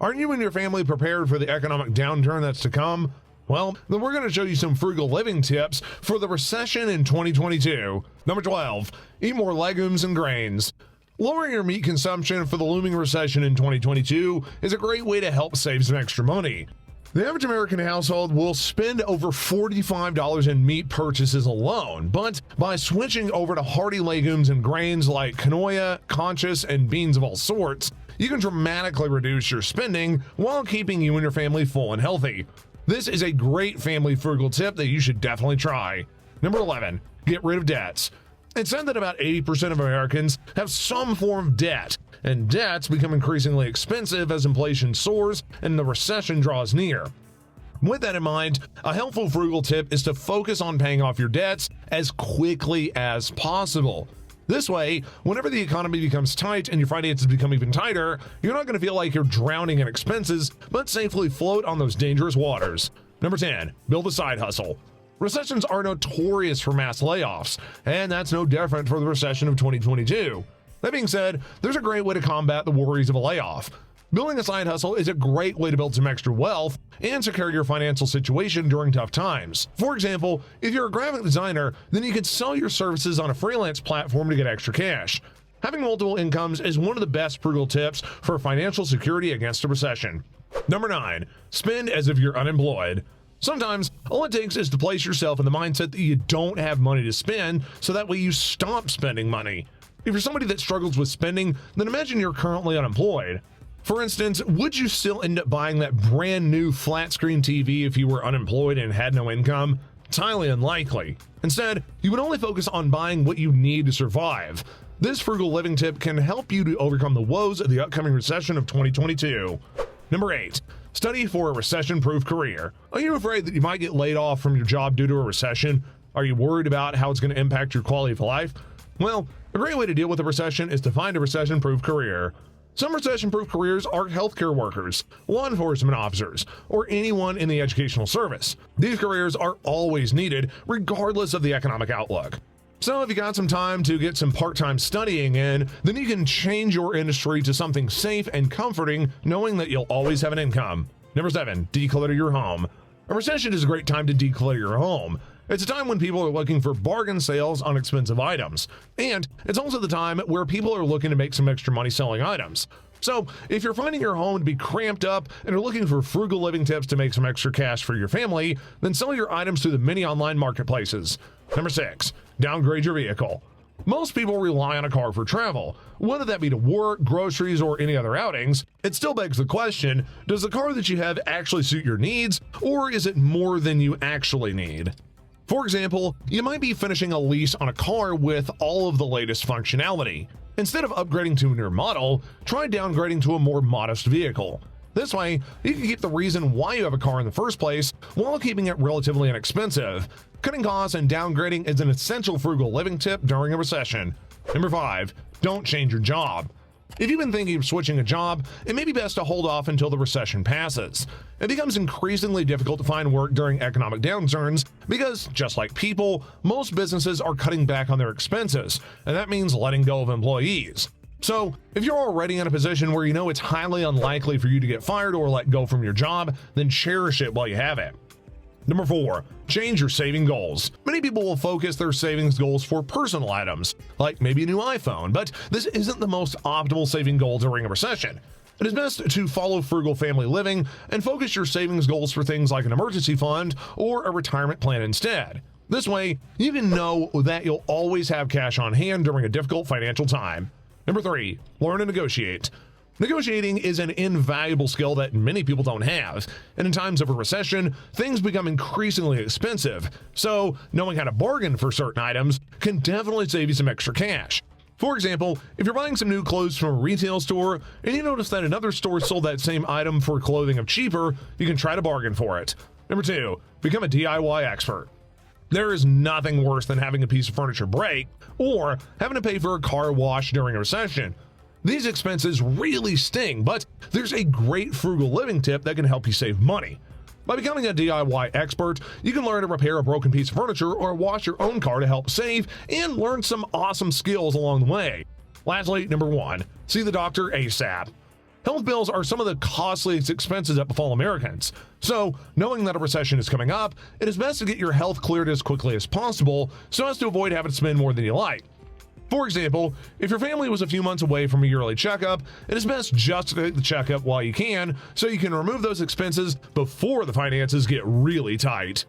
Aren't you and your family prepared for the economic downturn that's to come? Well, then we're going to show you some frugal living tips for the recession in 2022. Number 12, eat more legumes and grains. Lowering your meat consumption for the looming recession in 2022 is a great way to help save some extra money. The average American household will spend over $45 in meat purchases alone, but by switching over to hearty legumes and grains like quinoa, conchas, and beans of all sorts, you can dramatically reduce your spending while keeping you and your family full and healthy. This is a great family frugal tip that you should definitely try. Number 11, get rid of debts. It's said that about 80% of Americans have some form of debt, and debts become increasingly expensive as inflation soars and the recession draws near. With that in mind, a helpful frugal tip is to focus on paying off your debts as quickly as possible. This way, whenever the economy becomes tight and your finances become even tighter, you're not going to feel like you're drowning in expenses, but safely float on those dangerous waters. Number 10, build a side hustle. Recessions are notorious for mass layoffs, and that's no different for the recession of 2022. That being said, there's a great way to combat the worries of a layoff. Building a side hustle is a great way to build some extra wealth and secure your financial situation during tough times. For example, if you're a graphic designer, then you could sell your services on a freelance platform to get extra cash. Having multiple incomes is one of the best frugal tips for financial security against a recession. Number 9, spend as if you're unemployed. Sometimes, all it takes is to place yourself in the mindset that you don't have money to spend, so that way you stop spending money. If you're somebody that struggles with spending, then imagine you're currently unemployed. For instance, would you still end up buying that brand new flat screen TV if you were unemployed and had no income? It's highly unlikely. Instead, you would only focus on buying what you need to survive. This frugal living tip can help you to overcome the woes of the upcoming recession of 2022. Number 8, study for a recession-proof career. Are you afraid that you might get laid off from your job due to a recession? Are you worried about how it's going to impact your quality of life? Well, a great way to deal with a recession is to find a recession-proof career. Some recession-proof careers are healthcare workers, law enforcement officers, or anyone in the educational service. These careers are always needed, regardless of the economic outlook. So if you got some time to get some part-time studying in, then you can change your industry to something safe and comforting, knowing that you'll always have an income. Number 7, declutter your home. A recession is a great time to declutter your home. It's a time when people are looking for bargain sales on expensive items, and it's also the time where people are looking to make some extra money selling items. So if you're finding your home to be cramped up and are looking for frugal living tips to make some extra cash for your family, then sell your items through the many online marketplaces. Number 6, downgrade your vehicle. Most people rely on a car for travel, whether that be to work, groceries, or any other outings. It still begs the question, does the car that you have actually suit your needs, or is it more than you actually need? For example, you might be finishing a lease on a car with all of the latest functionality. Instead of upgrading to a newer model, try downgrading to a more modest vehicle. This way, you can keep the reason why you have a car in the first place while keeping it relatively inexpensive. Cutting costs and downgrading is an essential frugal living tip during a recession. Number 5, don't change your job. If you've been thinking of switching a job, it may be best to hold off until the recession passes. It becomes increasingly difficult to find work during economic downturns because, just like people, most businesses are cutting back on their expenses, and that means letting go of employees. So, if you're already in a position where you know it's highly unlikely for you to get fired or let go from your job, then cherish it while you have it. Number 4, change your saving goals. Many people will focus their savings goals for personal items, like maybe a new iPhone, but this isn't the most optimal saving goal during a recession. It is best to follow frugal family living and focus your savings goals for things like an emergency fund or a retirement plan instead. This way, you can know that you'll always have cash on hand during a difficult financial time. Number 3, learn to negotiate. Negotiating is an invaluable skill that many people don't have, and in times of a recession, things become increasingly expensive, so knowing how to bargain for certain items can definitely save you some extra cash. For example, if you're buying some new clothes from a retail store and you notice that another store sold that same item for clothing of cheaper, you can try to bargain for it. Number 2, become a DIY expert. There is nothing worse than having a piece of furniture break or having to pay for a car wash during a recession. These expenses really sting, but there's a great frugal living tip that can help you save money. By becoming a DIY expert, you can learn to repair a broken piece of furniture or wash your own car to help save and learn some awesome skills along the way. Lastly, number 1, see the doctor ASAP. Health bills are some of the costliest expenses that befall Americans. So, knowing that a recession is coming up, it is best to get your health cleared as quickly as possible so as to avoid having to spend more than you like. For example, if your family was a few months away from a yearly checkup, it is best just to take the checkup while you can so you can remove those expenses before the finances get really tight.